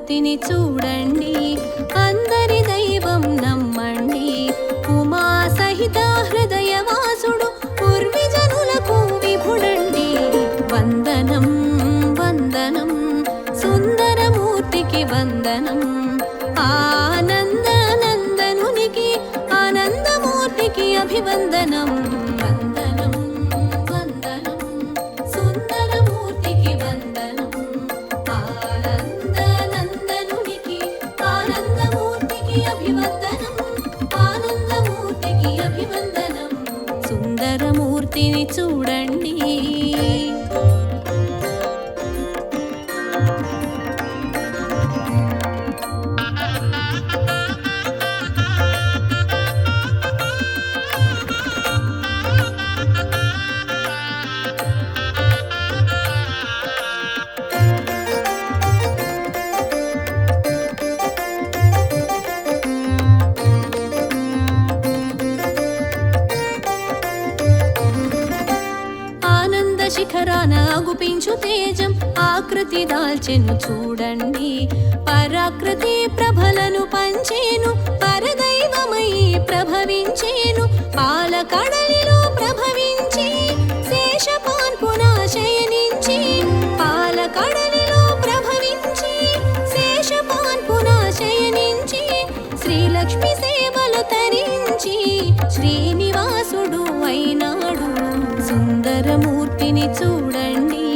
సుందరమూర్తిని చూడండి, అందరి దైవం నమ్మండి. ఉమా సహిత హృదయవాసుడు పూర్విజనులకు విభుడండి. వందనం వందనం సుందరమూర్తికి వందనం. ఆనందనందనునికి ఆనందమూర్తికి అభివందనం. వందనం వందనం సుందరమూర్తికి వందనం. ఆనందనందనునికి ఆనందమూర్తికి అభివందనం. ఆనందమూర్తికి అభివందనం. సుందరమూర్తిని చూడండి. శిఖరాన అగుపించు తేజం ఆకృతి దాల్చెను చూడండి. పరాకృతి ప్రభలను పంచేను, పరదైవమై ప్రభవించేను. పాలకడలిలో ప్రభవించి శేషపాన్పున శయనించి, పాలకడలిలో ప్రభవించి శేషపాన్పున శయనించి, శ్రీలక్ష్మి సేవలు తరించి శ్రీనివాసుడు అయినాడు. సుందరమూర్తిని చూడండి,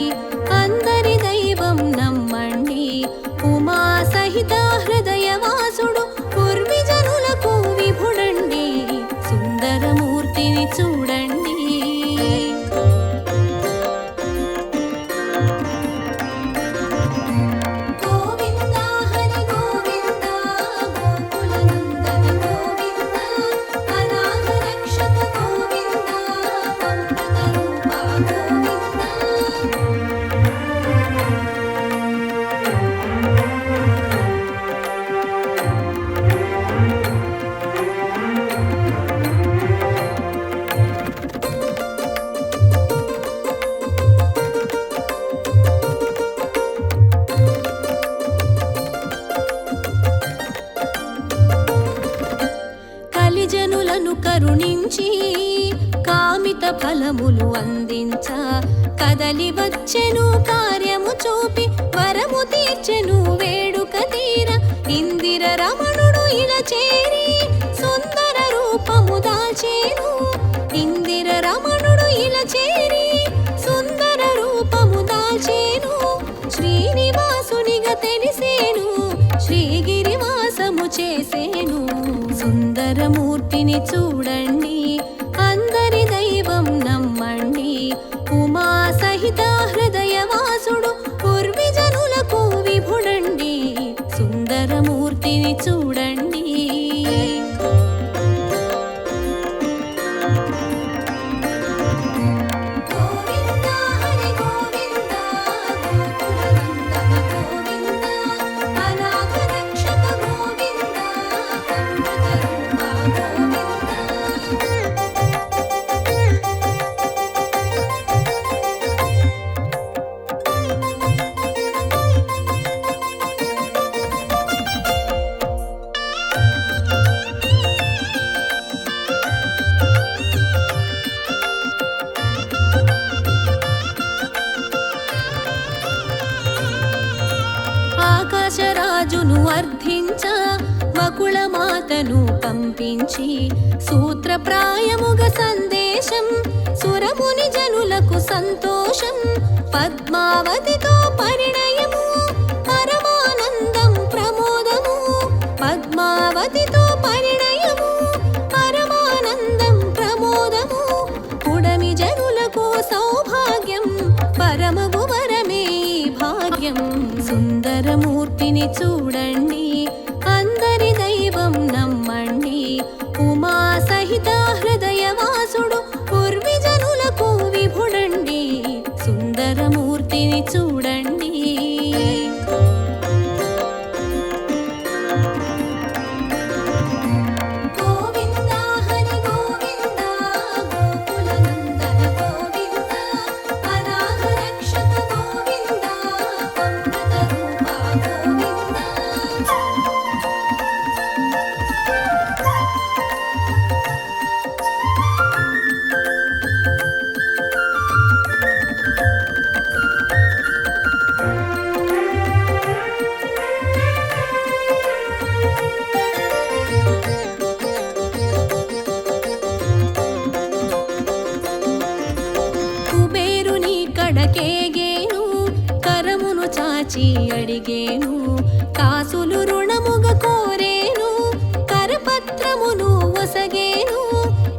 అందరి దైవం నమ్మండి. ఉమా సహిత హృదయవాసుడు పూర్విజనులకు విభుడండి. సుందరమూర్తిని చూడండి. గోవింద హరి గోవింద గోకులనందన గోవింద అనాథ రక్షక గోవింద అమృత రూప గోవింద. కలిజనులను కరుణించి కామిత ఫలములు అందించ, కదలి వచ్చెను కార్యము చూపి వరము తీర్చెను వేడుక తీర. ఇందిర రమణుడు ఇలా చేరి సుందర రూపము దాల్చేను. ఇందిర రమణుడు ఇలా చేరి సుందర రూపము దాల్చేను. శ్రీనివాసునిగా తెలిసేను, శ్రీగిరివాసము చేసేను. సుందరమూర్తిని చూడండి, అందరి దైవం నమ్మండి. ఉమా సహిత హృదయవాసుడు పూర్విజనులకు విభుడండి. సుందరమూర్తిని చూడండి. గోవింద హరి గోవింద గోకులనందన గోవింద అనాథ రక్షక గోవింద అమృత రూప గోవింద. ఆకాశరాజును అర్థించ మకుళమాతను పంపించి, సూత్రప్రాయముగా సందేశం సురముని జనులకు సంతోషం. పద్మావతితో పరిణయము పరమానందం ప్రమోదము. పద్మావతితో పరిణయము పరమానందం ప్రమోదము. పుడమి జనులకు సౌభాగ్యం పరమగు వరమే భాగ్యం. సుందరమూర్తిని చూడండి, అందరి దైవం నమ్మండి. ఉమా సహిత హృదయవాసుడు పూర్విజనులకు విభుడండి. సుందరమూర్తిని చూడండి. గోవింద హరి గోవింద గోకులనందన గోవింద అనాథ రక్షక గోవింద అమృత రూప గోవింద. కడకేగేను కరమును చాచి అడిగేను కాసులు రుణముగ కోరేను కరపత్రమును ఒసగేను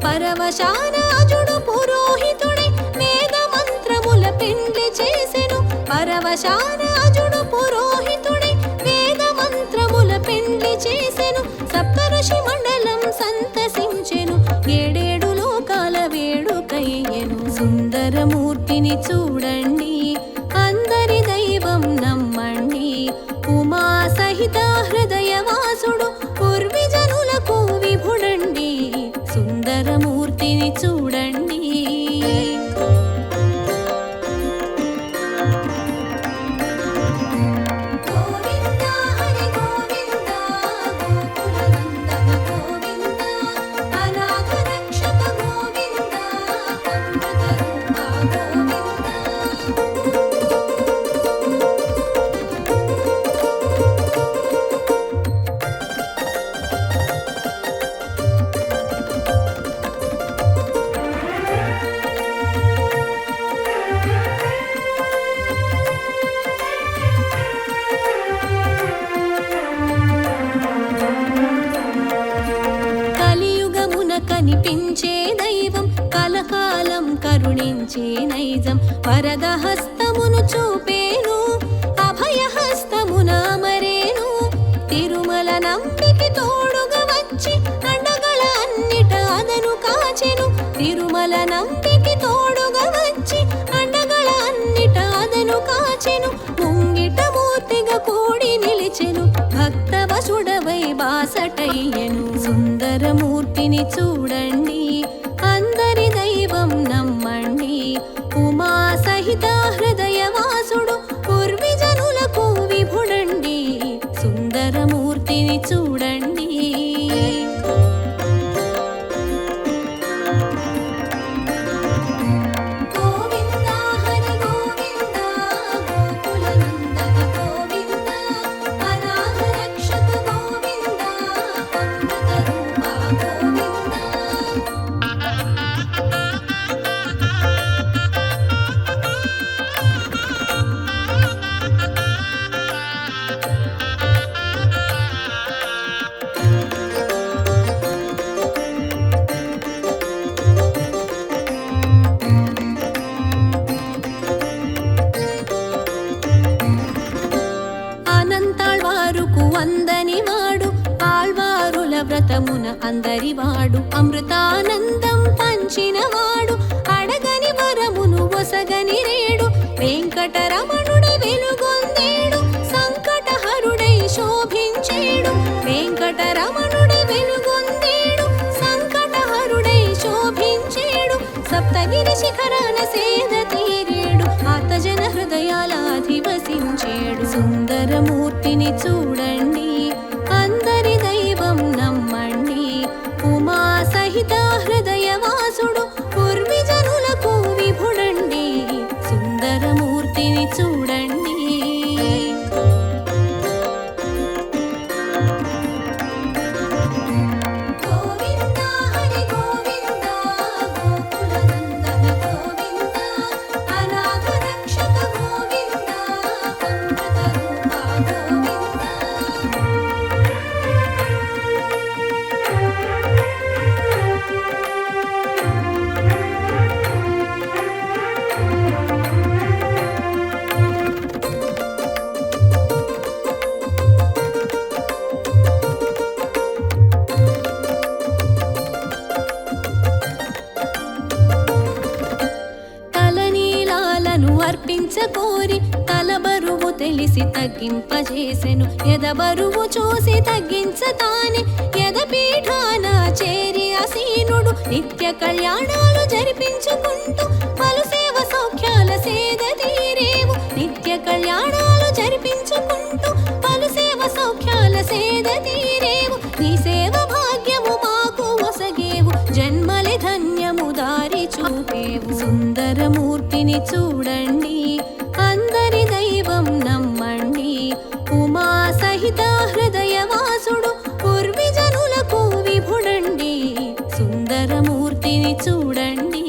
పరవశానాజుడు పురోహితుడై వేద మంత్రముల పెండ్లి చేసెను పరవశానాజుడు పురోహితుడై వేద మంత్రముల పెండ్లి చేసెను సప్తఋషి మండలం సంతసించెను ఏడేడు లోకాల వేడుకయ్యెను సుందరమూర్తిని చూడండి అందరి దైవం నమ్మండి ఉమా సహిత హృదయవాసుడు పూర్విజనులకు విభుడండి సుందరమూర్తిని చూడండి కనిపించే దైవం కలకాలం కరుణించే నైజం వరదహస్తమును చూపేను అభయహస్తమున అమరేను తిరుమల నంబికి తోడుగా వచ్చి అండగల అన్నిట అదను కాచెను తిరుమల నంబికి తోడుగా వచ్చి అండగల అన్నిట అదను కాచెను ముంగిట మూర్తిగా కూడి నిలిచెను భక్తవసుడవై బాసటయ్యెను సుందరమూర్తిని చూడండి అందరి దైవం నమ్మండి ఉమా సహిత హృదయవాసుడు పూర్విజనులకు విభుడండి సుందరమూర్తిని చూడండి వందనివాడు ఆళ్వారుల వ్రతమున అందరివాడు అమృతానందం పంచినవాడు అడగని వరమును ఒసగని రేడు వెంకటరమణుడై వెలుగొందేడు సంకటహరుడై శోభించేడు వెంకటరమణుడై వెలుగొందేడు సంకటహరుడై శోభించేడు సప్తగిరి శిఖరాన సేద తీరేడు ఆతజన హృదయాల అధివసించేడు సుందరమూర్తిని చూడండి అందరి దైవం నమ్మండి ఉమా సహిత హృదయవాసుడు పూర్విజనులకు విభుడండి సుందరమూర్తిని చూడండి అర్పించకోరి తల బరువు తెలిసి తగ్గింపజేసెను ఎద బరువు చూసి తగ్గించతానే ఎద పీఠాన చేరి అసీనుడు నిత్య కళ్యాణాలు జరిపించుకుంటూ పలు సేవ సౌఖ్యాల సేద తీరేవు నిత్య కళ్యాణాలు జరిపించుకుంటూ పలు సేవ సౌఖ్యాల సేద తీరేవు నీ సేవ భాగ్యము మాకు ఒసగేవు జన్మలే ధన్యము దారి చూపేవు సుందరమూర్తిని చూడండి అందరి దైవం నమ్మండి ఉమా సహిత హృదయవాసుడు పూర్విజనులకు విభుడండి సుందరమూర్తిని చూడండి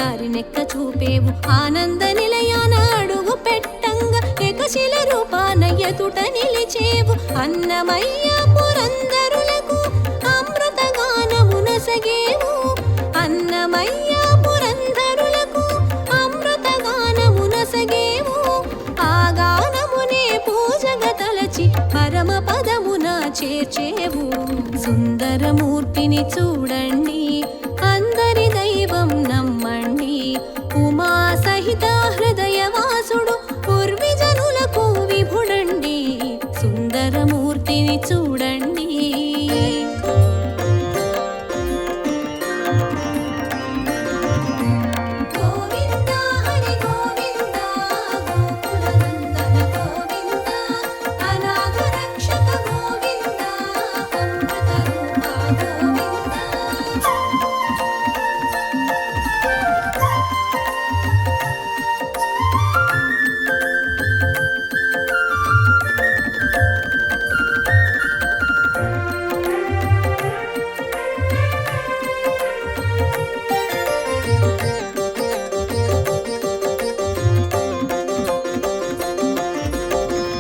దారినెక్క చూపేవు ఆనంద నిలయాన అడుగు పెట్టంగా ఏకశిల రూపాన ఎదుట నిలిచేవు అన్నమయ్య పురందరులకు అమృతగానము నసగేవు అన్నమయ్య పురందరులకు అమృతగానము నసగేవు ఆ గానమునే పూజగ తలచి పరమ పదమున చేర్చేవు సుందరమూర్తిని చూడండి అందరి దైవం నమ్మండి ఉమా సహిత హృదయవాసుడు పూర్విజనులకు విభుడండి సుందరమూర్తిని చూడండి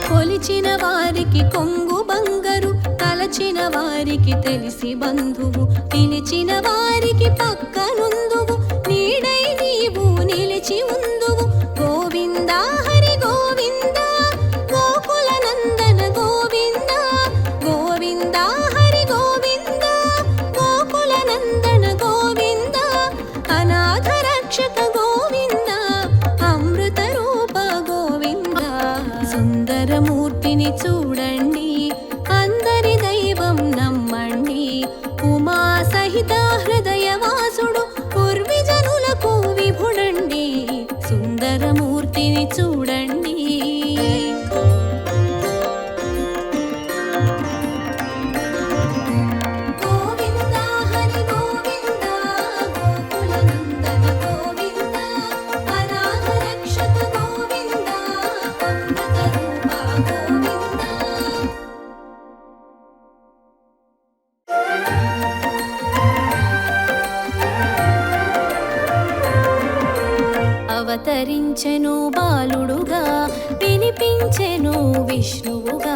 కొలిచిన వారికి కొంగు బంగారు తలచిన వారికి తెలిసి బంధువు పిలిచిన వారికి పక్కనుందువు నీడై నీవు నిలిచి ఉందువు గోవింద హరి గోవింద గోకుల నందన గోవింద గోవింద హరి గోవింద గోకుల నందన గోవింద అనాథ రక్షక గోవింద అమృత రూప గోవింద సుందరమూర్తిని చూడండి అందరి దైవం నమ్మండి ఉమా సహిత హృదయవాసుడు పూర్విజనులకు విభుడండి సుందరమూర్తిని చూడండి గోవింద హరి గోవింద గోకుల నందన గోవింద అనాథ రక్షక గోవింద అమృత రూప గోవింద అవతరించెను బాలుడుగా వినిపించెను విష్ణువుగా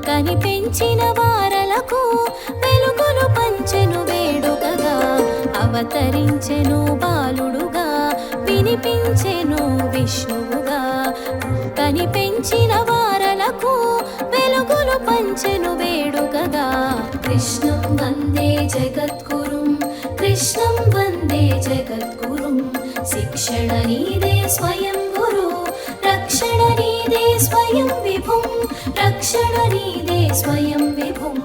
కనిపించిన వారలకు వెలుగులు పంచెను వేడుకగా అవతరించెను బాలుడుగా వినిపించెను విష్ణువుగా కనిపించిన వారలకు వెలుగులు పంచెను వేడుకగా కృష్ణం వందే జగద్గురుం కృష్ణం వందే జగద్గురుం శిక్షణ నీదే స్వయం గురు రక్షణ నీదే స్వయం విభుం రక్షణ నీదే స్వయం విభుం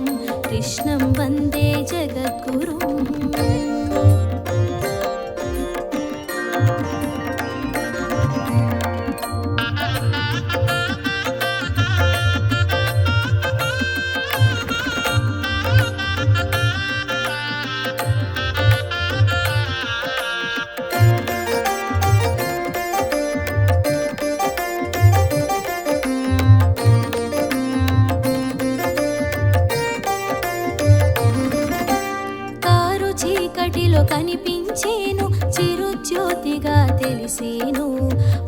కృష్ణం వందే జగద్గురుం చీకటిలో కనిపించేను చిరుజ్యోతిగా తెలిసేను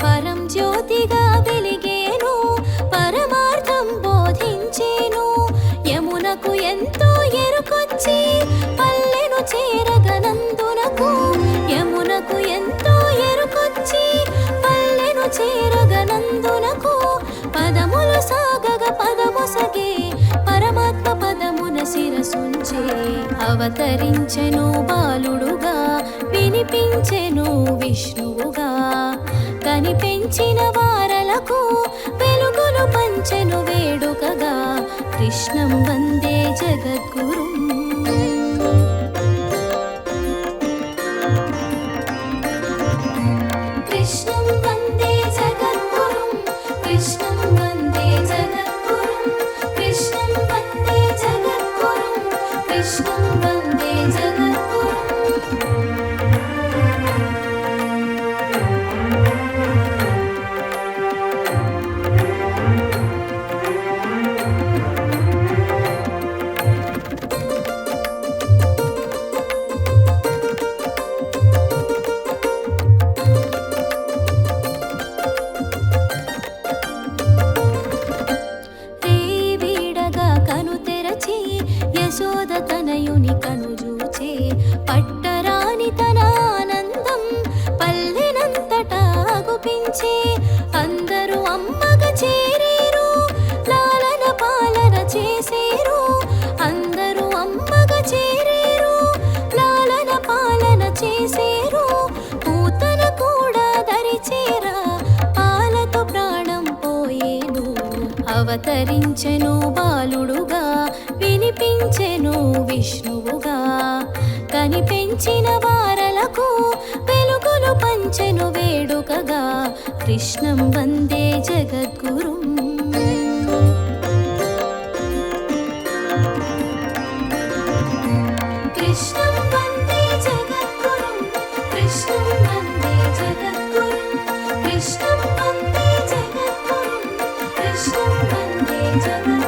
పరం జ్యోతిగా వెలిగేను పరమార్థం బోధించేను యమునకు ఎంతో ఎరుకొచ్చి పల్లెను చేరగనందునకు యమునకు ఎంతో ఎరుకొచ్చి పల్లెను చేరగనందునకు పదములు సాగగ పదముసగే పరమాత్మ పదమున శిరసుంచే అవతరించెను బాలుడుగా వినిపించెను విష్ణువుగా కనిపించిన వారలకు వెలుగులు పంచెను వేడుకగా కృష్ణం వందే జగద్గురుం కృష్ణం వందే జగద్గురుం కృష్ణం వందే జగద్గురుం కృష్ణం వందే జగద్గురుం కృష్ణం వందే జగద్గురుం అవతరించెను బాలుడుగా వినిపించెను విష్ణువుగా కనిపెంచిన వారలకు వెలుగులు పంచెను వేడుకగా కృష్ణం వందే జగద్గురుం కృష్ణం వందే జగద్గురుం కృష్ణం వందే జగద్గురుం కృష్ణం వందే జగద్గురుం కృష్ణం వందే జగద్గురుం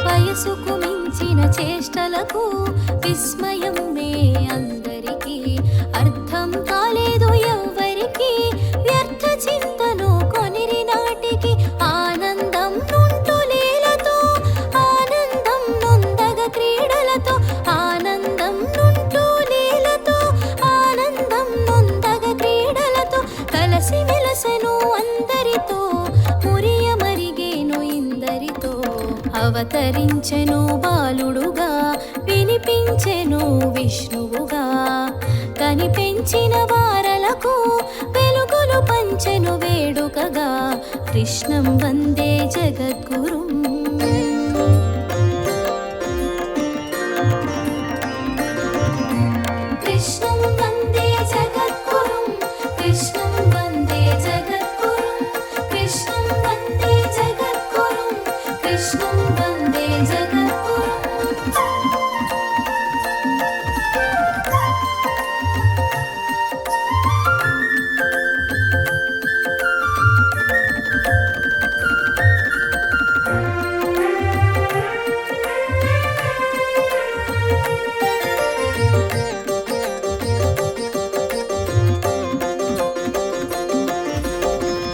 వయసుకు మించిన చేష్టలకు విస్మయం మే అందరికీ అర్థం కాలేదు ఎవ్వరికి వ్యర్థ చింతను కొనిరి నాటికి ఆనందం నుంటు లీలతో ఆనందం నొందగ క్రీడలతో ఆనందం నుంటు లీలతో ఆనందం నొందగ క్రీడలతో కలసి మెలసెను అందరితో మురియ మరిగేను ఇందరితో అవతరించెను బాలుడుగా వినిపించెను విష్ణువుగా కనిపెంచిన వారలకు వెలుగులు పంచెను వేడుకగా కృష్ణం వందే జగద్గురుం కృష్ణం వందే జగద్గురుం కృష్ణం వందే జగద్గురుం కృష్ణం వందే జగద్గురుం కృష్ణం వందే జగద్గురుం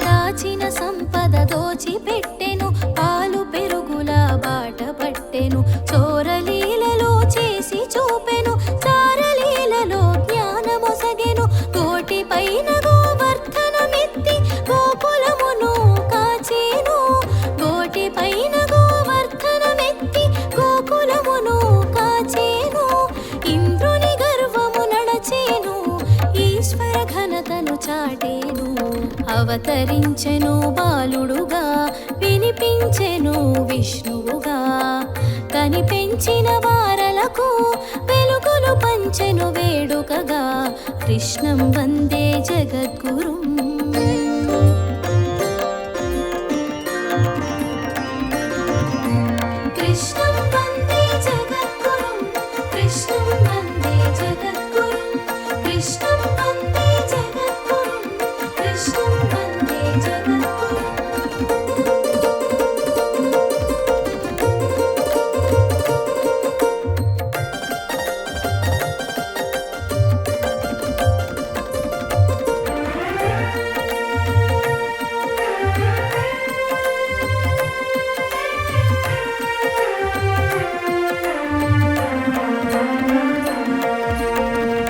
దాచిన సంపద దోచిపెట్టెను పాలు పెరుగుల బాట పట్టెను చోరలీలలో చేసి చూపెను చారలీలలో జ్ఞానమొసగెను కోటి పైన గోవర్ధనమెత్తి గోకులమును కాచేను కోటి పైన గోవర్ధనమెత్తి గోకులమును కాచేను ఇంద్రుని గర్వము నడచేను ఈశ్వర ఘనతను చాటేను అవతరించెను బాలుడుగా వినిపించెను విష్ణువుగా కనిపెంచిన వారలకు వెలుగులు పంచెను వేడుకగా కృష్ణం వందే జగద్గురుం కృష్ణం వందే జగద్గురుం కృష్ణం వందే జగద్గురుం కృష్ణం వందే జగద్గురుం కృష్ణం వందే జగద్గురుం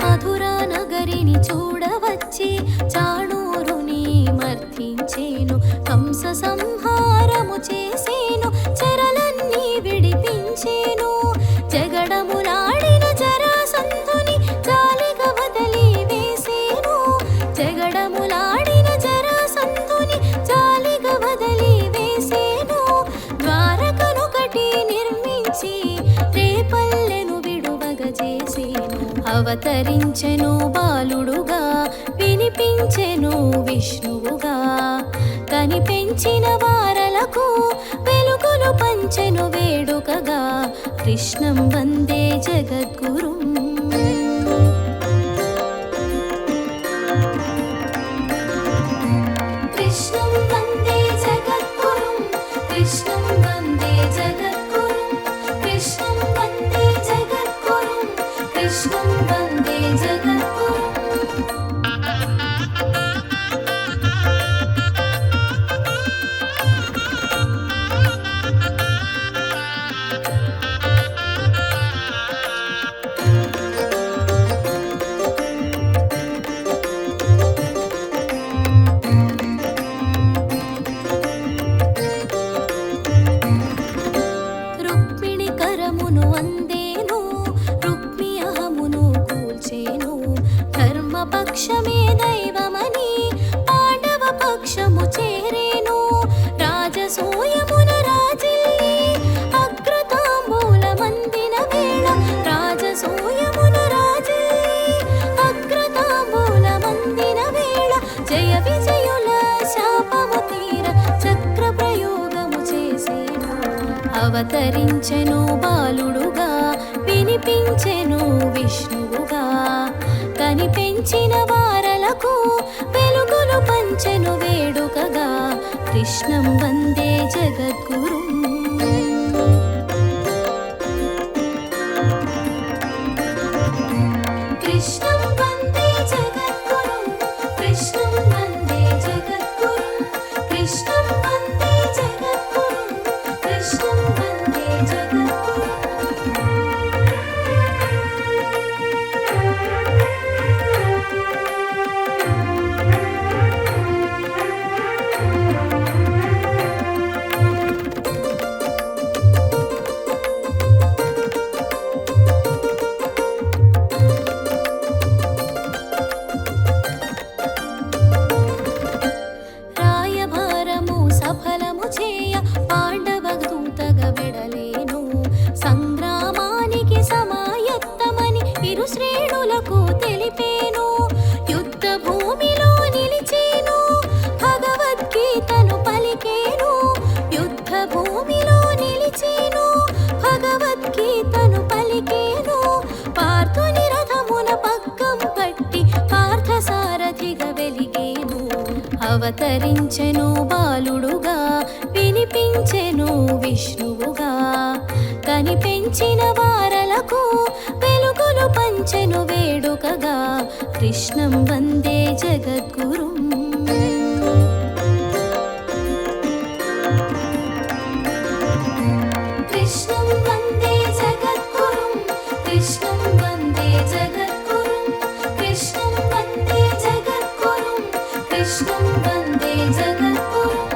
మధురా నగరిని చూడవచ్చి చాణూరుని మర్ధించేను కంస సంహారము చేసేను చెరలన్నీ విడిపించేను జగడములాడిన జరాసంధుని జాలిగా వదిలి వేసేను జగడములాడిన జరాసంధుని జాలిగా వదిలి వేసేను ద్వారకనొకటి నిర్మించి రేపల్లెను విడువగ చేసేను అవతరించెను బాలుడుగా వినిపించెను విష్ణువుగా కనిపెంచిన వారలకు వెలుగులు పంచెను వేడుకగా కృష్ణం వందే జగద్గురుం కృష్ణం వందే జగద్గురుం కృష్ణం వందే జగద్గురుం కృష్ణం వందే జగద్గురుం కృష్ణం వందే జగద్గురుం అవతరించెను బాలుడుగా, వినిపించెను విష్ణువుగా. కనిపెంచిన వారలకు వెలుగులు పంచెను వేడుకగా. కృష్ణం వందే జగద్గురుం. కృష్ణం వందే జగద్గురుం, కృష్ణం వందే జగద్గురుం, కృష్ణం వందే జగద్గురుం, కృష్ణం వందే జగద్గురుం. రాయభారము సఫలము చేయ పాండవ దూతగా వెడలేను. సంగ్రామానికి సమాయత్తమని ఇరు శ్రేణులకు తెలిపేను. యుద్ధ భూమిలో నిలిచేను, భగవద్గీతను పలికేను. యుద్ధ భూమిలో నిలిచేను, భగవద్గీతను పలికేను. పార్థుని రథమున పగ్గం పట్టి పార్థసారథిగా వెలిగేను. అవతరించెను బాలుడుగా, వినిపించెను విష్ణువుగా. కనిపెంచిన వారలకు వెలుగులు పంచెను వేడుకగా. కృష్ణం వందే జగద్గురుం. కృష్ణం వందే జగద్గురుం, కృష్ణం వందే జగద్గురుం, కృష్ణం వందే జగద్గురుం, కృష్ణం వందే జగద్గురుం.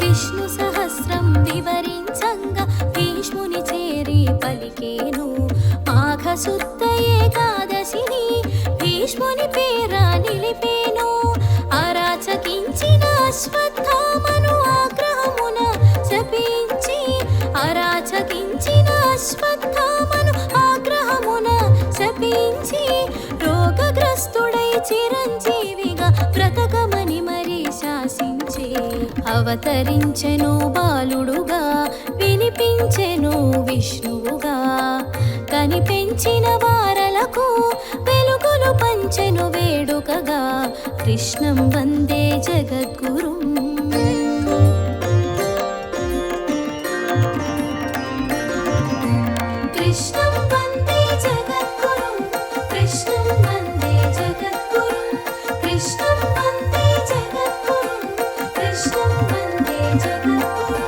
విష్ణు సహస్రం వివరించంగా భీష్ముని చేరి పలికేను. మాఘశుద్ధ ఏకాదశిని భీష్ముని పేర నిలిపేను. అరాచకించిన అశ్వత్థామను ఆగ్రహమున శపించి, అరాచకించిన అశ్వత్థామను ఆగ్రహమున శపించి, రోగగ్రస్తుడై చిరంజీవిగా బ్రతకమని మరి శాసించే. అవతరించెను బాలుడుగా, వినిపించెను విష్ణువుగా. కనిపెంచిన వారలకు వెలుగులు పంచెను వేడుకగా. కృష్ణం వందే జగద్గురుం. కృష్ణం వందే జగద్గురుం, కృష్ణం వందే జగద్గురుం, కృష్ణం వందే జగద్గురుం, కృష్ణం వందే జగద్గురుం.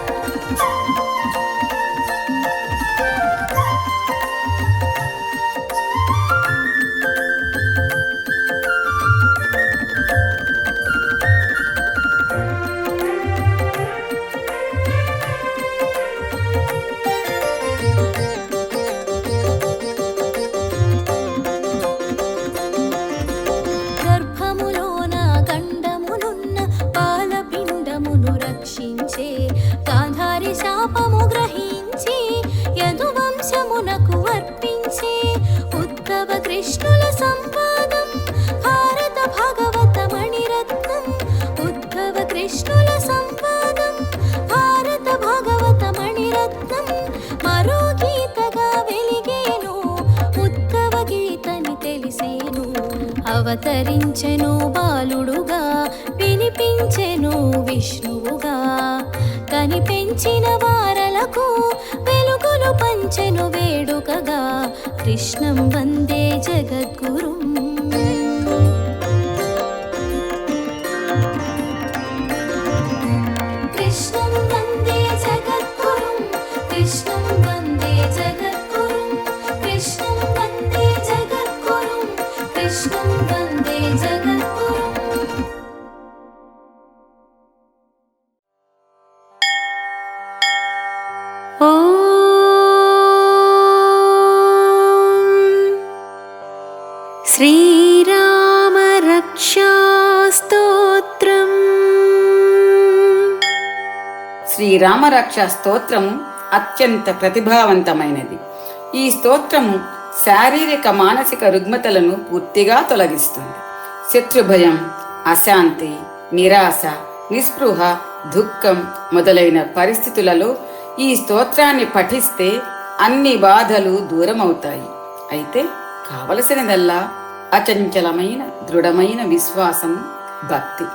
గర్భములోన గండమునున్న పాలపిండమును రక్షించే. గాంధారి శాపము గ్రహించి యదువంశమునకు అర్పించే. ఉద్ధవ కృష్ణుల సంవాదం భారత భాగవత మణిరత్నం. ఉద్ధవ కృష్ణుల సంవాదం భారత భాగవత మణిరత్నం. మరో గీతగా వెలిగేను, ఉద్ధవ గీతని తెలిసేను. అవతరించెను బాలుడుగా, వినిపించెను విష్ణువుగా. కనిపెంచిన వారలకు వెలుగులు పంచెను వేడుకగా. కృష్ణం వందే జగద్గురుం. కృష్ణం వందే జగద్గురుం, కృష్ణం వందే జగద్గురుం, కృష్ణం వందే జగద్గురుం, కృష్ణం వందే జగద్గురుం. శ్రీరామ శ్రీరామరక్షాస్తోత్రం. శ్రీరామరక్ష స్తోత్రము అత్యంత ప్రతిభావంతమైనది. ఈ స్తోత్రము శారీరక మానసిక రుగ్మతలను పూర్తిగా తొలగిస్తుంది. శత్రుభయం, అశాంతి, నిరాశ, నిస్పృహ, దుఃఖం మొదలైన పరిస్థితులలో ఈ స్తోత్రాన్ని పఠిస్తే అన్ని బాధలు దూరమవుతాయి. అయితే కావలసినదల్లా అచంచలమైన దృఢమైన విశ్వాసము, భక్తి.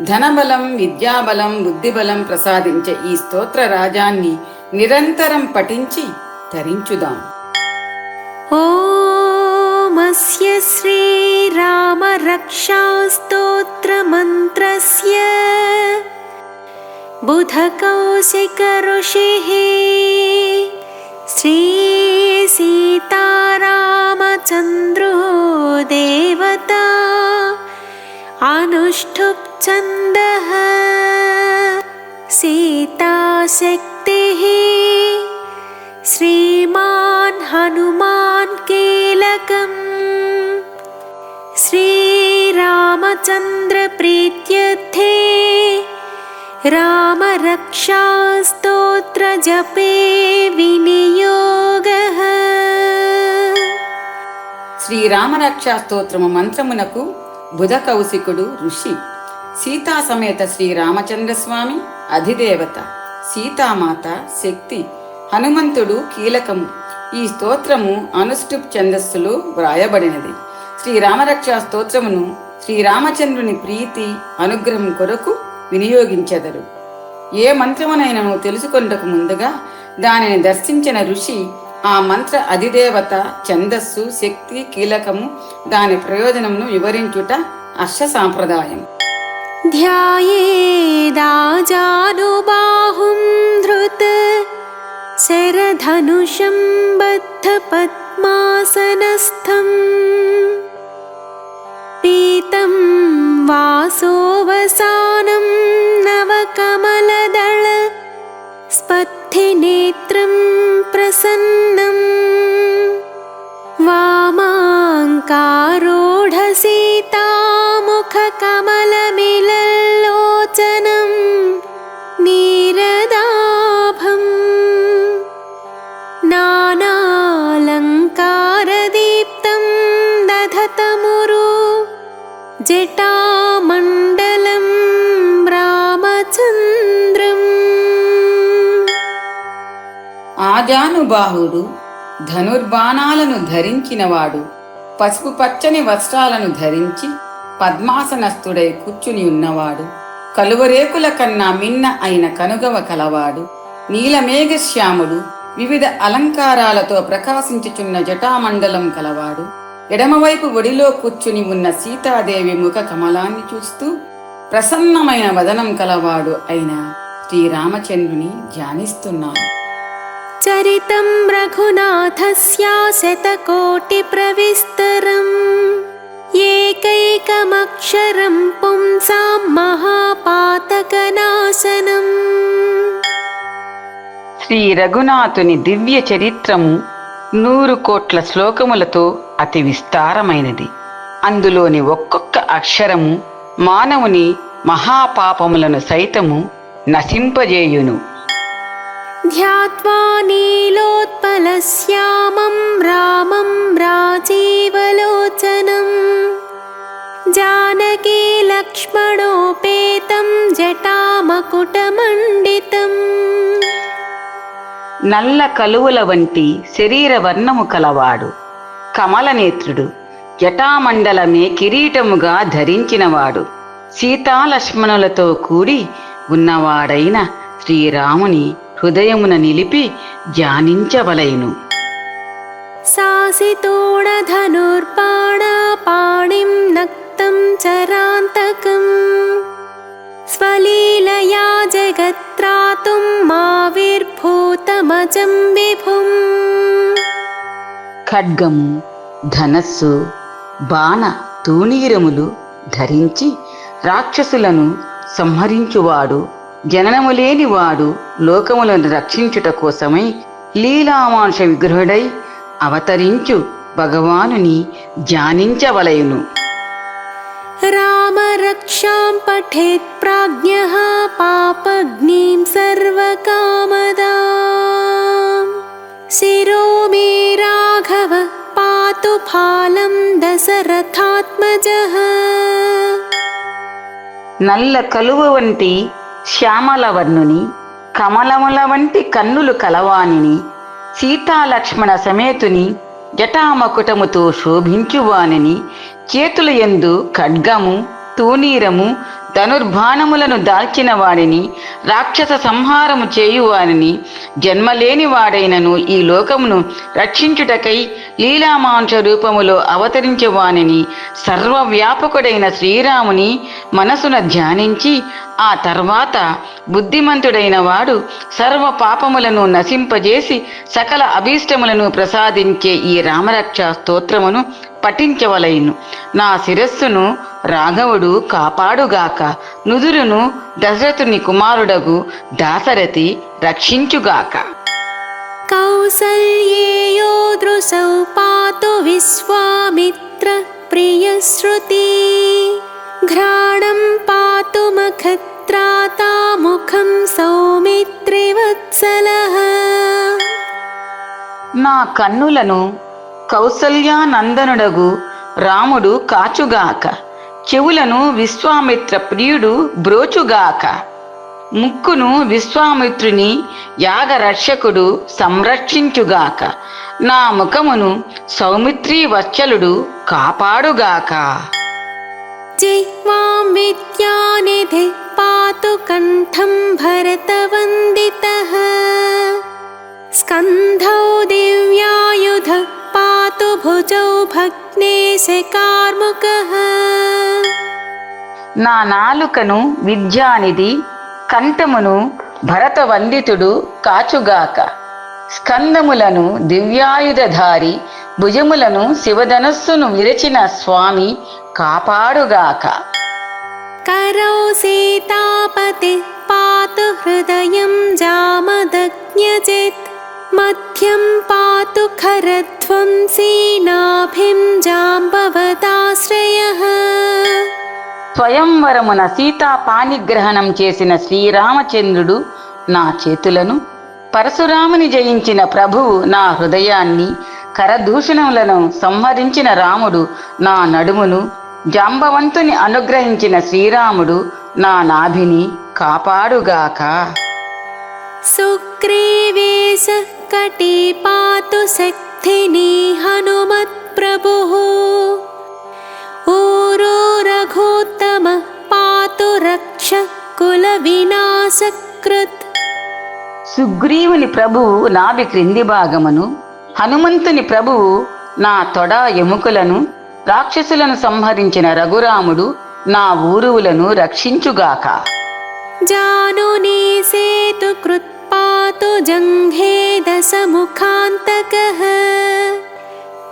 ధనబలం, విద్యాబలం, బుద్ధిబలం ప్రసాదించే ఈ స్తోత్ర రాజాన్ని నిరంతరం పఠించి తరించుదాం. ఓమస్య శ్రీరామరక్షాస్తోత్రమంత్రస్య బుధకౌశికఋషిః శ్రీసీతారామచంద్రో దేవతా అనుష్ఠుప్ ఛందః సీతాశక్తిః శ్రీమాన్ హనుమాన్ కీలకం శ్రీరామచంద్ర ప్రీత్యర్థే రామరక్షాస్తోత్ర జపే వినియోగః. శ్రీరామరక్షా స్తోత్రము మంత్రమునకు బుధ కౌశికుడు ఋషి, సీతా సమేత శ్రీరామచంద్రస్వామి అధిదేవత, సీతామాత శక్తి, హనుమంతుడు కీలకము. ఈ స్తోత్రము అనుష్ఠుప్ ఛందస్సులో వ్రాయబడినది. శ్రీరామరక్షా స్తోత్రమును శ్రీరామచంద్రుని ప్రీతి అనుగ్రహం కొరకు వినియోగించెదరు. ఏ మంత్రమునైనను తెలుసుకొనుటకు ముందుగా దానిని దర్శించిన ఋషి ఆ మంత్ర అధిదేవత, ఛందస్సు, శక్తి, కీలకము, దాని ప్రయోజనమును వివరించుట అర్ష సాంప్రదాయం. ధ్యాయేదాజానుబాహుం ధృత శరధనుషం బద్ధ పద్మాసనస్థం పీతం వాసోవసానం నవకమలదళ స్పత్తినేత్రం ప్రసన్నం వామాంకారూఢసీతాముఖకమలమిలల్లోచనం నీరదాభం నానాలంకారదీప్తం దధతమురు జటామండలం రామచంద్రం. ఆజానుబాహుడు, ధనుర్బాణాలను ధరించినవాడు, పసుపు పచ్చని వస్త్రాలను ధరించి పద్మాసనస్థుడై కూర్చుని ఉన్నవాడు, కలువరేకుల కన్నా మిన్న అయిన కనుగవ కలవాడు, నీలమేఘశ్యాముడు, వివిధ అలంకారాలతో ప్రకాశించుచున్న జటామండలం కలవాడు, ఎడమవైపు ఒడిలో కూర్చుని ఉన్న సీతాదేవి ముఖ కమలాన్ని చూస్తూ ప్రసన్నమైన వదనం కలవాడు అయిన శ్రీరామచంద్రుని ధ్యానిస్తున్నాను. చరితం రఘునాథస్య శతకోటి ప్రవిస్తరం ఏకైకమక్షరం పుంసాం మహాపాతకనాశనం. శ్రీ రఘునాథుని దివ్య చరిత్రము 100 కోట్ల శ్లోకములతో అతి విస్తారమైనది. అందులోని ఒక్కొక్క అక్షరము మానవుని మహాపాపములను సైతము నశింపజేయును. ధ్యాత్వా నీలోత్పలశ్యామం రామం రాజీవలోచనం జానకీ లక్ష్మణోపేతం జటామకుటమండితం. నల్ల కలువల వంటి శరీర వర్ణము కలవాడు, కమలనేత్రుడు, జటామండలమే కిరీటముగా ధరించినవాడు, సీతాలక్ష్మణులతో కూడి ఉన్నవాడైన శ్రీరాముని హృదయమున నిలిపి ధ్యానించవలెను. సాసితోణధనుర్బాణ పాణిం నక్తం చరాంతకం స్వలీలయా జగత్రాతుం మావిర్భూతమజం విభుం. ఖడ్గము, ధనస్సు, బాణ తూణీరములు ధరించి రాక్షసులను సంహరించువాడు, జననము లేనివాడు, లోకములను రక్షించుట కోసమై లీలామానుష విగ్రహుడై అవతరించు భగవానుని ధ్యానించవలయును. रामरक्षां पठेत् प्राज्ञः पापग्निं सर्वकामदाम् शिरो मे राघव पातु फालं दशरथात्मजः నల్ల కలువ వంటి శ్యామలవర్ణుని, కమలముల వంటి కన్నులు కలవానిని, సీతాలక్ష్మణ సమేతుని, జటామకుటముతో శోభించువానిని, చేతుల యందు ఖడ్గము, తూణీరము, ధనుర్బాణములను దాల్చిన వాడిని, రాక్షస సంహారము చేయువానిని, జన్మలేని వాడైనను ఈ లోకమును రక్షించుటకై లీలామాంస రూపములో అవతరించేవానిని, సర్వవ్యాపకుడైన శ్రీరాముని మనసున ధ్యానించి ఆ తర్వాత బుద్ధిమంతుడైన వాడు సర్వ పాపములను నశింపజేసి సకల అభీష్టములను ప్రసాదించే ఈ రామరక్ష స్తోత్రమును పఠించవలైను. నా శిరస్సును రాఘవుడు కాపాడుగాక, నుదురును దశరథుని కుమారుడగు దాశరథి రక్షించుగాక. కౌసల్యేయో దృశౌ పాతు విశ్వామిత్ర ప్రియశ్రుతి ఘ్రాణం పాతు మఖత్రాతా ముఖం సౌమిత్రివత్సలః. నా కన్నులను కౌసల్యానందనుడగు రాముడు కాచుగాక, చెవులను విశ్వామిత్ర ప్రియుడు బ్రోచుగాక, ముక్కును విశ్వామిత్రుని యాగరక్షకుడు సంరక్షించుగాక, నా ముఖమును సౌమిత్రీ వత్సలుడు కాపాడుగాక. జిహ్వాం విద్యానిధి పాతు కంఠం భరతవందితః స్కంధౌ దివ్యాయుధ పాతు భుజౌ భగ్నేశ కార్ముకః. నా నాలుకను విద్యానిధి, కంఠమును భరతవందితుడు కాచుగాక, స్కందములను దివ్యాయుధధారి, భుజములను శివధనస్సును విరచిన స్వామి కాపాడుగాక. करौ सीतापति पातु हृदयं जामदग्न्यजित् मध्यं पातु खरध्वंसी नाभिं जाम्बवदाश्रयः. స్వయంవరమున సీతా పాణిగ్రహణం చేసిన శ్రీరామచంద్రుడు నా చేతులను, పరశురాముని జయించిన ప్రభువు నా హృదయాన్ని, కరదూషణములను సంహరించిన రాముడు నా నడుమును, జాంబవంతుని అనుగ్రహించిన శ్రీరాముడు నా నాభిని కాపాడుగాక. సుగ్రీవేశ కటి పాతు శక్తిని హనుమత్ ప్రభుః ఊరో రఘోత్తమ పాతు రక్ష కుల వినాశకృత్. సుగ్రీవుని ప్రభువు నాభి క్రింది భాగమును, హనుమంతుని ప్రభువు నా తొడ ఎముకలను, రాక్షసులను సంహరించిన రఘురాముడు నా ఊరువులను రక్షించుగాక. జానునీ సేతు కృత్పాతు జంఘే దశముఖాంతకః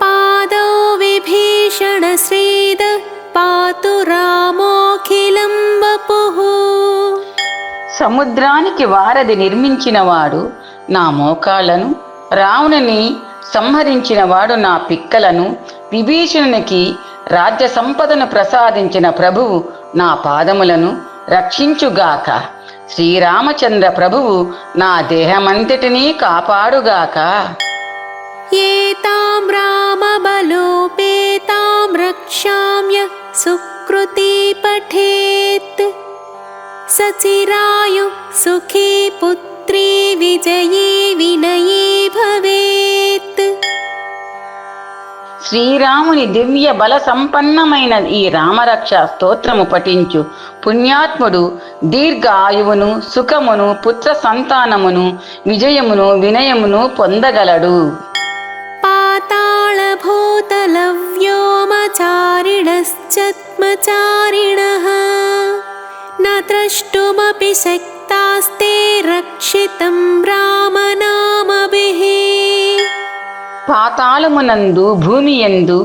పాదౌ విభీషణ శ్రీద పాతు రామోఖిలం వపుః. సముద్రానికి వారధి నిర్మించినవాడు నా మోకాళ్లను, రావణుని సంహరించినవాడు నా పిక్కలను, విభీషణునికి రాజ్య సంపదను ప్రసాదించిన ప్రభువు నా పాదములను రక్షించుగాక. శ్రీరామచంద్ర ప్రభువు నా దేహమంతటినీ కాపాడుగాక. ఏతాం రామబలోపేతాం రక్షామ్య సుకృతి పఠేత్ సచిరాయు సుఖీ పుత్రీ విజయీ వినయీ భవేత్. శ్రీరాముని దివ్య బల సంపన్నమైన ఈ రామరక్ష స్తోత్రము పఠించు పుణ్యాత్ముడు దీర్ఘ ఆయువును, సుఖమును, పుత్ర సంతానమును, విజయమును, వినయమును పొందగలడు. పాతాళ భూతల వ్యోమచారిణశ్చత్మచారిణః న ద్రష్టుమపి శక్తాస్తే రక్షితం రామనామభిః. పాతాళమునందు, భూమియందు,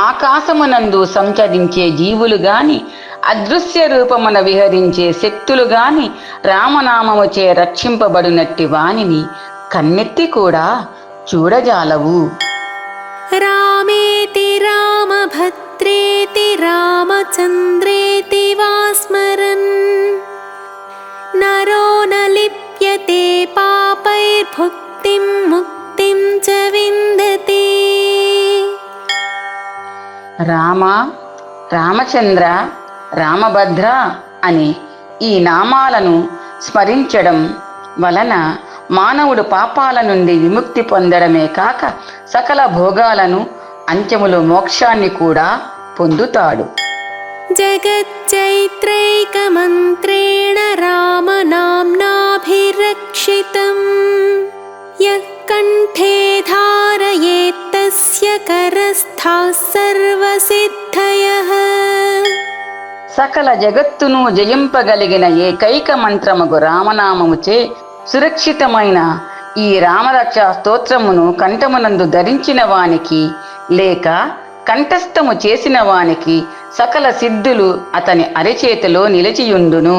ఆకాశమునందు సంచరించే జీవులు గాని, అదృశ్య రూపమున విహరించే శక్తులు గాని రామనామముచే రక్షింపబడినట్టి వానిని కన్నెత్తి కూడా చూడజాలవు. రామేతి రామభద్రేతి రామచంద్రే भवेति वा स्मरन् नरो न लिप्यते पापैर्भुक्तिं मुक्तिं च विन्दति। రామ, రామచంద్ర, రామభద్ర అని ఈ నామాలను స్మరించడం వలన మానవుడు పాపాల నుండి విముక్తి పొందడమే కాక సకల భోగాలను అంత్యములో మోక్షాన్ని కూడా పొందుతాడు. జగచ్చైత్రైకమంత్రేణ రామనామ్నాభిరక్షితం యః కంఠే ధారయేత్ తస్య కరస్థాః సర్వసిద్ధయః. సకల జగత్తును జయింపగలిగిన ఏకైక మంత్రముగు రామనామముచే సురక్షితమైన ఈ రామరక్ష స్తోత్రమును కంఠమునందు ధరించిన వానికి లేక కంఠస్థము చేసిన వానికి సకల సిద్ధులు అతని అరచేతిలో నిలిచియుండును.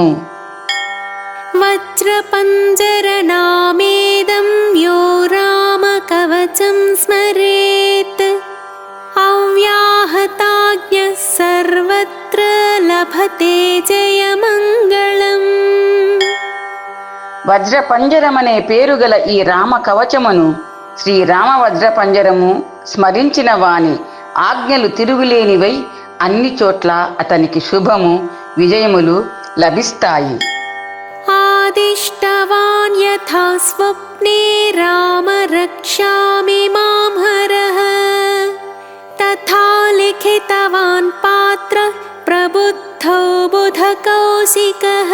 వజ్రపంజరనామేదం యో రామకవచం స్మరేత్ అవ్యాహతాజ్ఞః సర్వత్ర లభతే జయమంగళం. వజ్రపంజరమనే పేరు గల ఈ రామ కవచమును శ్రీరామ వజ్రపంజరము స్మరించిన వాని ఆజ్ఞలు తిరుగులేనివై అన్ని చోట్ల అతనికి శుభము విజయములు లభిస్తాయి. ఆదిష్టవాన్ యథా స్వప్నే రామ రక్షామి మాం హరః తథా లిఖితవాన్ పాత్ర ప్రబుద్ధో బుధకౌశికః.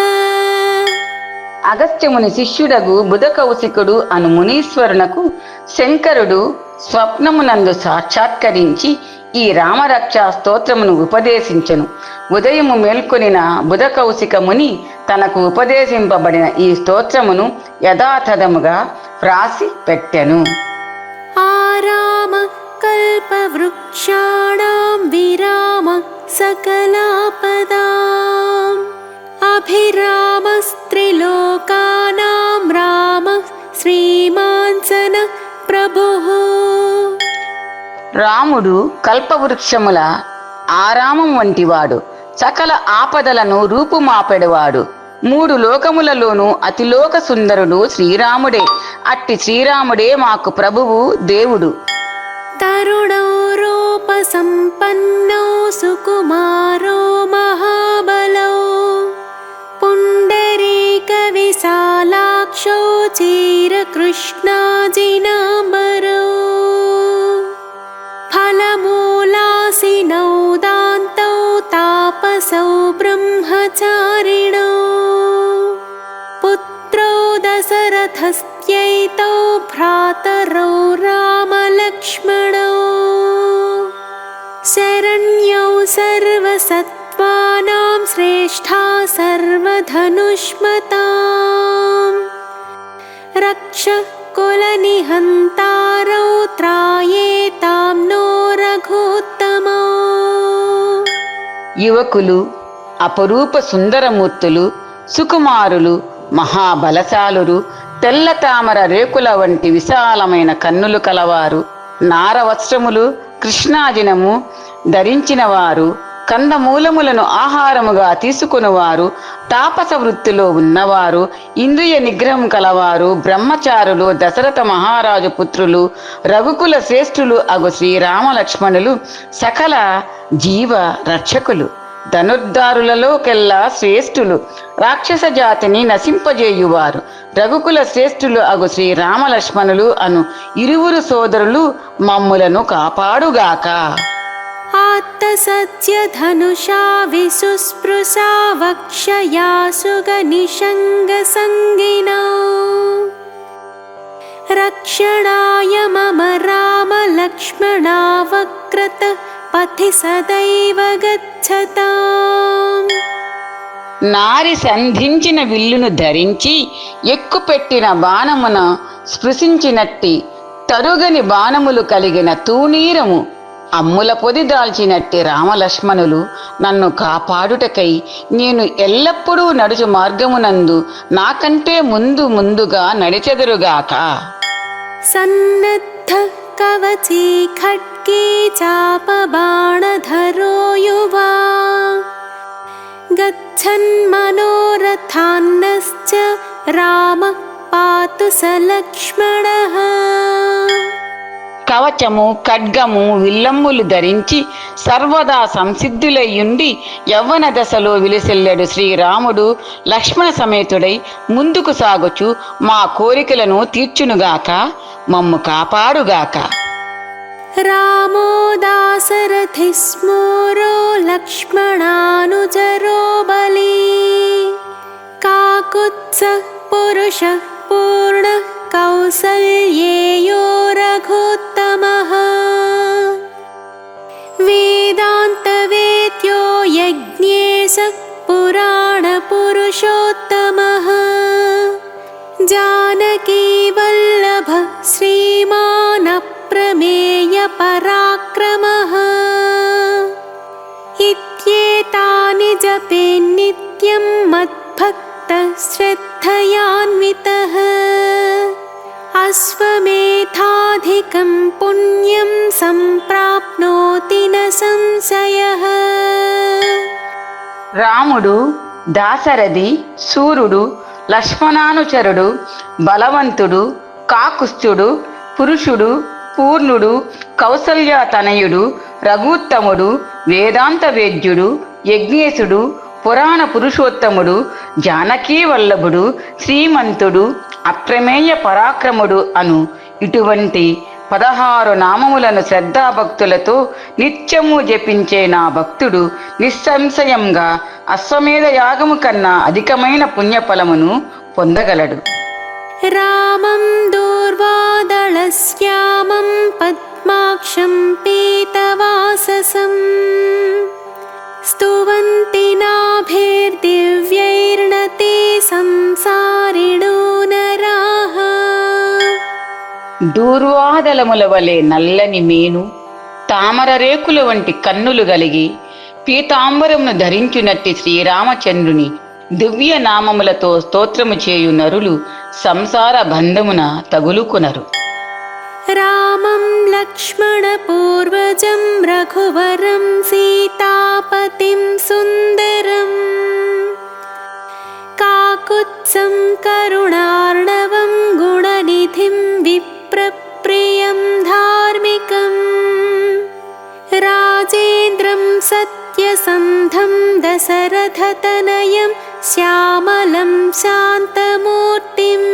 అగస్త్యముని శిష్యుడగు బుధకౌశికుడు అను మునీశ్వరునకు శంకరుడు స్వప్నమునందు సాక్షాత్కరించి ఈ రామరక్ష స్తోత్రమును ఉపదేశించెను. ఉదయము మేల్కొనిన బుధకౌశిక ముని తనకు ఉపదేశింపబడిన ఈ స్తోత్రమును యథాతథముగా వ్రాసి పెట్టెను. ఆరామ కల్పవృక్షాణాం విరామ సకలాపదాం అభిరామస్త్రిలోకానాం రామ శ్రీమాన్సన ప్రభుః. రాముడు కల్పవృక్షముల ఆరామం వంటివాడు, సకల ఆపదలను రూపుమాపెడువాడు. 3 లోకములలోనూ అతిలోక సుందరుడు శ్రీరాముడే. అట్టి శ్రీరాముడే మాకు ప్రభువు దేవుడు. తరుణౌ రూప సంపన్నౌ సుకుమారో మహాబలౌ పుండరీక విశాలాక్షో చీరకృష్ణాజినాంబరౌ ఫలమూలాసినౌ దాంతౌ తాపసౌ బ్రహ్మచారిణౌ పుత్రౌ దశరథస్యైతౌ భ్రాతరౌ రామలక్ష్మణౌ శరణ్యౌ సర్వసత్వానాం శ్రేష్ఠా సర్వధనుష్మతాం రక్ష కులనిహంతారౌ త్రాయేతాం నో రఘోత్తమౌ. యువకులు, అపరూప సుందరమూర్తులు, సుకుమారులు, మహాబలశాలురు, తెల్ల తామర రేకుల వంటి విశాలమైన కన్నులు కలవారు, నారవస్త్రములు కృష్ణాజినము ధరించిన వారు, కందమూలములను ఆహారముగా తీసుకునివారు, తాపస వృత్తిలో ఉన్నవారు, ఇంద్రియ నిగ్రహం కలవారు, బ్రహ్మచారులు, దశరథ మహారాజు పుత్రులు, రఘుకుల శ్రేష్ఠులు అగు శ్రీరామ లక్ష్మణులు సకల జీవ రక్షకులు, ధనుర్ధారులలోకెల్లా శ్రేష్ఠులు, రాక్షస జాతిని నశింపజేయువారు, రఘుకుల శ్రేష్ఠులు అగు శ్రీరామ లక్ష్మణులు అను ఇరువురు సోదరులు మమ్ములను కాపాడుగాక. ఆత్తసత్య ధనుషా విసుస్పృశా వక్షయా సుగనిషంగ సంగినౌ రక్షణాయ మమ రామ లక్ష్మణా వక్రత పథి సదైవ గచ్చతాం. నారి సంధించిన విల్లును ధరించి ఎక్కుపెట్టిన బాణమున స్పృశించినట్టి తరుగని బాణములు కలిగిన తూణీరము అమ్ముల పొది దాల్చినట్టి రామలక్ష్మణులు నన్ను కాపాడుటకై నేను ఎల్లప్పుడూ నడుచు మార్గమునందు నాకంటే ముందుగా నడిచెదరుగాక. సన్నద్ధ కవచీ ఖడ్గీ చాప బాణధరో యువా गच्छन्मनोरथान्नश्च रामः पातु स लक्ष्मणः। కవచము ఖడ్గము విల్లమ్ములు ధరించి సర్వదా సంసిద్ధులయ్యుండి యవ్వన దశలో విలిసెల్లెడు శ్రీరాముడు లక్ష్మణ సమేతుడై ముందుకు సాగుచు మా కోరికలను తీర్చునుగాక, మమ్ము కాపాడుగాక. रामो दाशरथिः स्मरो लक्ष्मणानुचरो बली। काकुत्स्थः पुरुषः पूर्णः कौसल्येयो रघुत्तमः। वेदान्तवेद्यो यज्ञेशः पुराणपुरुषोत्तमः। जानकीवल्लभः श्रीमान् अप्रमेयपराक्रमः। इत्येतानि जपेन्नित्यं मद्भक्तः श्रद्धयान्वितः। अश्वमेधाधिकं पुण्यं सम्प्राप्नोति न संशयः। రాముడు దాశరథి సూర్యుడు లక్ష్మణానుచరుడు బలవంతుడు కాకుస్థుడు పురుషుడు పూర్ణుడు కౌసల్యతనయుడు రఘుత్తముడు వేదాంత వేద్యుడు యజ్ఞేశుడు పురాణ పురుషోత్తముడు జానకీ వల్లభుడు శ్రీమంతుడు అప్రమేయ పరాక్రముడు అను ఇటువంటి 16 నామములను శ్రద్ధాభక్తులతో నిత్యము జపించే నా భక్తుడు నిస్సంశయంగా అశ్వమేధ యాగము కన్నా అధికమైన పుణ్యఫలమును పొందగలడు. रामं दूर्वादळश्यामं पद्माक्षं पीतवाससं स्तुवन्ति नाभिर्दिव्यैर्नते संसारिणो नराः। దూర్వాదలముల వలె నల్లని మేను తామర రేకుల వంటి కన్నులు కలిగి పీతాంబరమును ధరించునట్టి శ్రీరామచంద్రుని దివ్య నామములతో స్తోత్రము చేయు నరులు సంసార బంధమున తగులుకునరు. रामं लक्ष्मणपूर्वजं रघुवरं सीतापतिं सुन्दरं काकुत्स्थं करुणार्णवं गुणनिधिं विप्रप्रियं धार्मिकं राजेन्द्रं सत्यसन्धं दशरथतनयं श्यामलं शान्तमूर्तिम्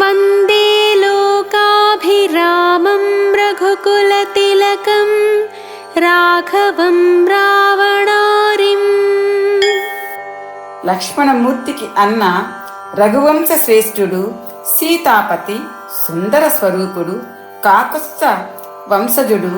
वन्दे लोकाभिरामं रघुकुलतिलकं राघवं रावणारिम्। లక్ష్మణమూర్తికి అన్న రఘువంశ శ్రేష్ఠుడు సీతాపతి సుందర స్వరూపుడు కాకుత్స్థ వంశజుడు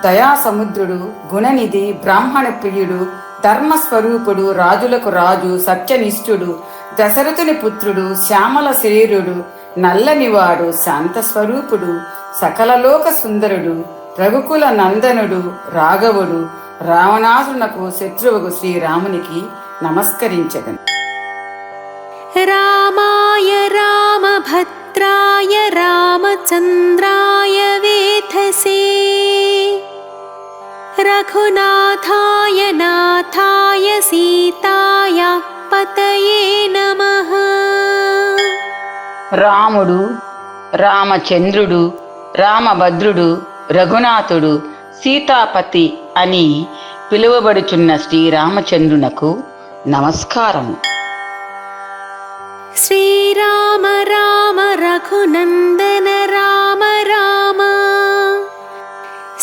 దయాసముద్రుడు గుణనిధి బ్రాహ్మణ ప్రియుడు ధర్మస్వరూపుడు రాజులకు రాజు సత్యనిష్ఠుడు దశరథుని పుత్రుడు శ్యామల శరీరుడు నల్లనివాడు శాంతస్వరూపుడు సకలలోక సుందరుడు రఘుకుల నందనుడు రాఘవుడు రావణాసునకు శత్రువుకు శ్రీరామునికి నమస్కరించగను. रामाय रामभद्राय रामचन्द्राय वेधसे रघुनाथाय नाथाय सीताय पतये नमः। రాముడు రామచంద్రుడు రామభద్రుడు రఘునాథుడు సీతాపతి అని పిలువబడుచున్న శ్రీరామచంద్రునకు నమస్కారము. श्रीराम राम रघुनन्दन राम राम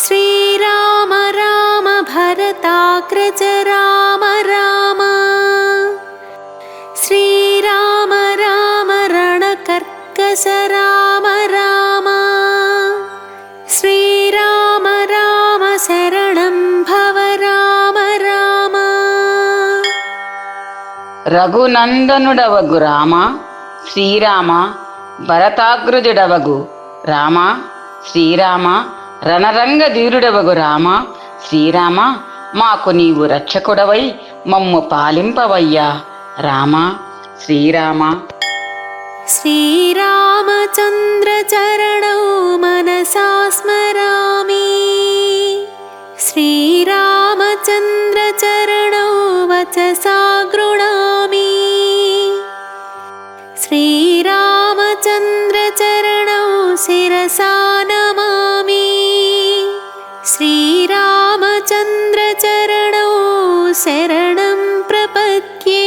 श्रीराम राम भरताग्रज राम राम श्रीराम राम रणकर्कश राम राम श्रीराम राम शरणं भव राम राम। రఘునందనుడవగు రామ శ్రీరామ భరతాగ్రజుడవగు రామ శ్రీరామ రణరంగ ధీరుడవగు రామ శ్రీరామ మాకు నీవు రక్షకుడవై మమ్ము పాలింపవయ్యా రామ శ్రీరామ. श्रीरामचन्द्र चरणौ मनसा स्मरामि श्रीरामचन्द्र चरणौ वचसा गृणामि श्रीरामचन्द्रचरणौ शिरसा नमामि श्रीरामचन्द्रचरणौ शरणं प्रपद्ये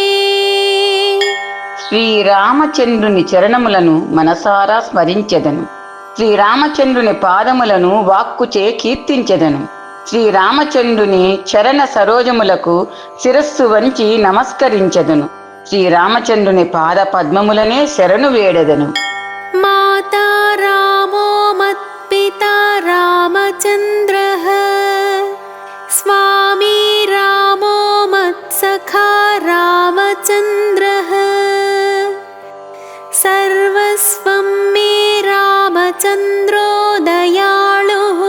శ్రీరామచంద్రుని చరణములను మనసారా స్మరించెదను. శ్రీరామచంద్రుని పాదములను వాక్కుచే కీర్తించెదను. శ్రీరామచంద్రుని చరణ సరోజములకు శిరస్సు వంచి నమస్కరించెదను. శ్రీరామచంద్రుని పాద పద్మములనే శరణు వేడెదను. माता रामो मत्पिता रामचन्द्रः स्वामी रामो मत्सखा रामचन्द्रः सर्वस्वं मे रामचन्द्रो दयालुः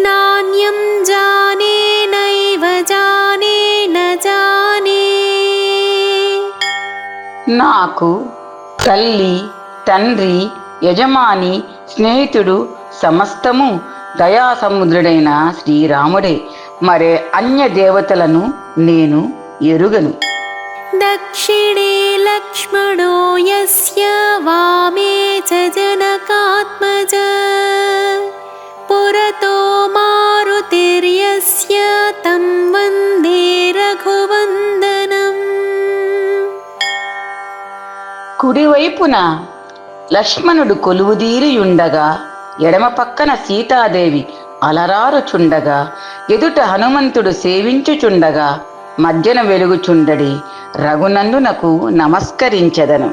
नान्यं जाने नैव जाने न जाने నాకు తల్లి, తండ్రి, యజమాని, స్నేహితుడు సమస్తము దయాసముద్రుడైన శ్రీరాముడే. మరే అన్య దేవతలను నేను ఎరుగను. दक्षिणे लक्ष्मणो यस्य वामे च जनकात्मज पुरतो मारुतिर्यस्य तं वन्दे रघुवन्दनम् కుడివైపున లక్ష్మణుడు కొలువుదీరియుండగా, ఎడమ పక్కన సీతాదేవి అలరారుచుండగా, ఎదుట హనుమంతుడు సేవించుచుండగా, మధ్యన వెలుగుచుండడి రఘునందునకు నమస్కరించెదను.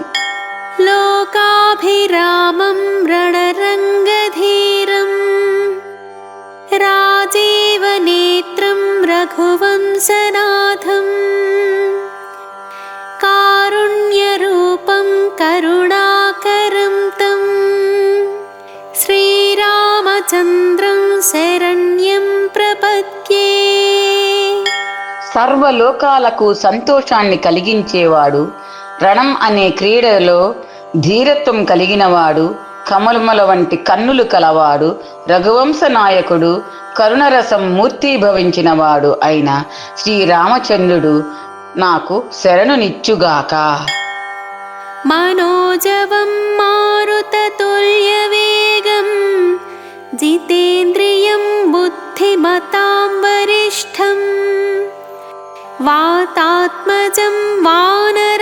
लोकाभिरामं रणरङ्गधीरं राजीवनेत्रं रघुवंशनाथं कारुण्यरूपं करुणाकरं तं श्रीरामचन्द्रं शरण्यं प्रपद्ये సర్వలోకాలకు సంతోషాన్ని కలిగించేవాడు, రణం అనే క్రీడలో ధీరత్వం కలిగినవాడు, కమలముల వంటి కన్నులు కలవాడు, రఘువంశ నాయకుడు, కరుణరసం మూర్తీభవించినవాడు అయిన శ్రీరామచంద్రుడు నాకు శరణునిచ్చుగాక. मनोजवं मारुततुल्यवेगं जितेन्द्रियं बुद्धिमतां वरिष्ठं वातात्मजं वानरयोधमुख्यं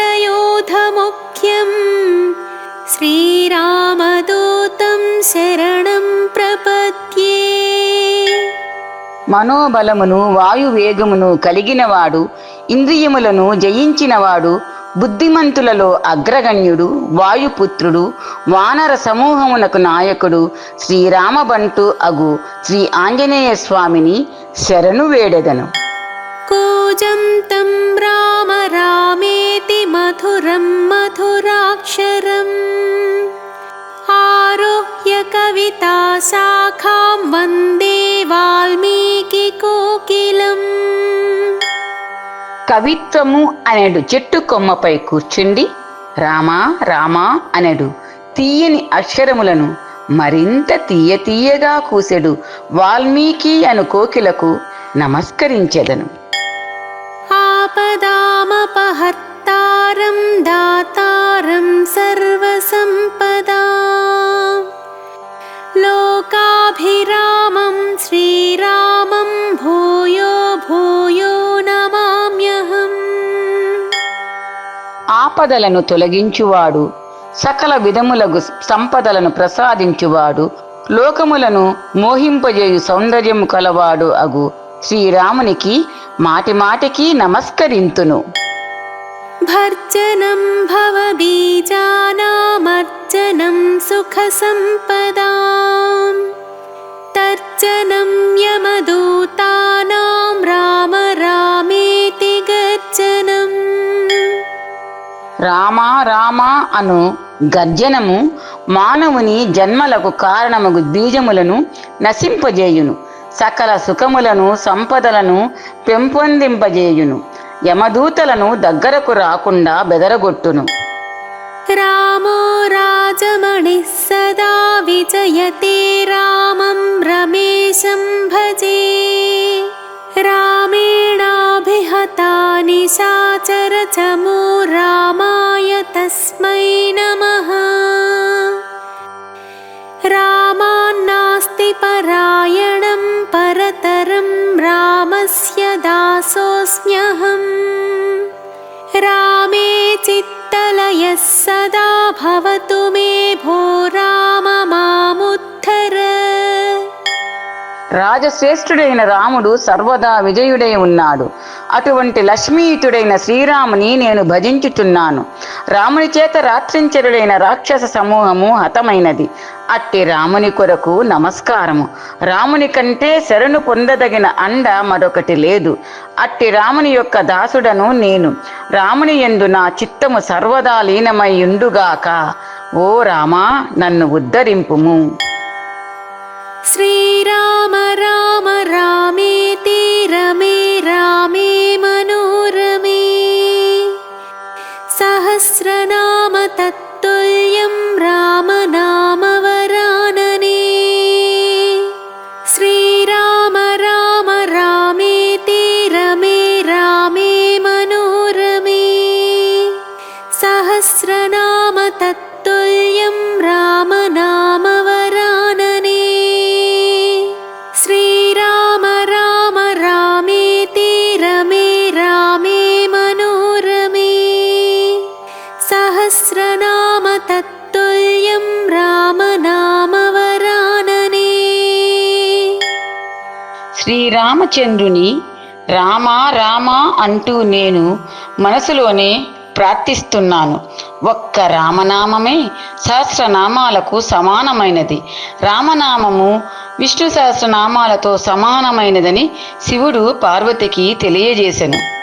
श्रीरामदूतं शरणं प्रपद्ये మనోబలమును వాయువేగమును కలిగినవాడు, ఇంద్రియములను జయించినవాడు, బుద్ధిమంతులలో అగ్రగణ్యుడు, వాయుపుత్రుడు, వానర సమూహమునకు నాయకుడు, శ్రీరామబంటు అగు శ్రీ ఆంజనేయ స్వామిని శరణు వేడెదను. कूजं तं राम रामेति मधुरं मधुराक्षरम् आरुह्य कविताशाखां वन्दे वाल्मीकिकोकिलम् కవిత్వము అనేడు చెట్టు కొమ్మపై కూర్చుండి రామా రామా అనెడు తీయని అక్షరములను మరింత తీయగా కూసెడు వాల్మీకి అను కోకిలకు నమస్కరించెదను. आपदामपहर्तारं दातारं सर्वसम्पदां लोकाभिरामं श्रीरामं भूयो भूयो नमाम्यहम् ఆపదలను తొలగించువాడు, సకల విధములగు సంపదలను ప్రసాదించువాడు, లోకములను మోహింపజేయు సౌందర్యము కలవాడు అగు శ్రీరామునికి మాటిమాటికి నమస్కరింతును. भर्जनं भवबीजानामर्जनं सुखसम्पदां तर्जनं यमदूतानां राम रामेति गर्जनम् రామా రామా అను గర్జనము మానవుని జన్మలకు కారణమగు బీజములను నశింపజేయును, సకల సుఖములను సంపదలను పెంపొందింపజేయును, యమదూతలను దగ్గరకు రాకుండా బెదరగొట్టును. रामो राजमणिः सदा विजयते रामं रमेशं भजे रामेणाभिषिक्तो निशाचरचमो रामाय तस्मै नमः। रामान्नास्ति परायणं परतरं रामस्य दासोऽस्म्यहम्। रामे चित्तलयः सदा भवतु मे भो राम मामुद्धर। రాజశ్రేష్ఠుడైన రాముడు సర్వదా విజయుడై ఉన్నాడు. అటువంటి లక్ష్మీయుతుడైన శ్రీరాముని నేను భజించుచున్నాను. రాముని చేత రాత్రించరుడైన రాక్షస సమూహము హతమైనది. అట్టి రాముని కొరకు నమస్కారము. రాముని కంటే శరణు పొందదగిన అండ మరొకటి లేదు. అట్టి రాముని యొక్క దాసుడను నేను. రాముని యందు నా చిత్తము సర్వదా లీనమై ఉండుగాక. ఓ రామా, నన్ను ఉద్ధరింపుము. श्रीराम राम रामेति रमे रामे मनोरमे। सहस्रनाम तत्तुल्यं रामनामवरानने। श्रीराम राम रामेति रमे रामे मनोरमे। सहस्रनाम तत्तुल्यं रामनामवरानने। श्रीराम राम रामेति रमे रामे मनोरमे। सहस्रनाम तत्तुल्यं रामनामवरानने। శ్రీరామచంద్రుని రామా రామా అంటూ నేను మనసులోనే ప్రార్థిస్తున్నాను. ఒక్క రామనామమే సహస్రనామాలకు సమానమైనది. రామనామము విష్ణు సహస్రనామాలతో సమానమైనదని శివుడు పార్వతికి తెలియజేసెను.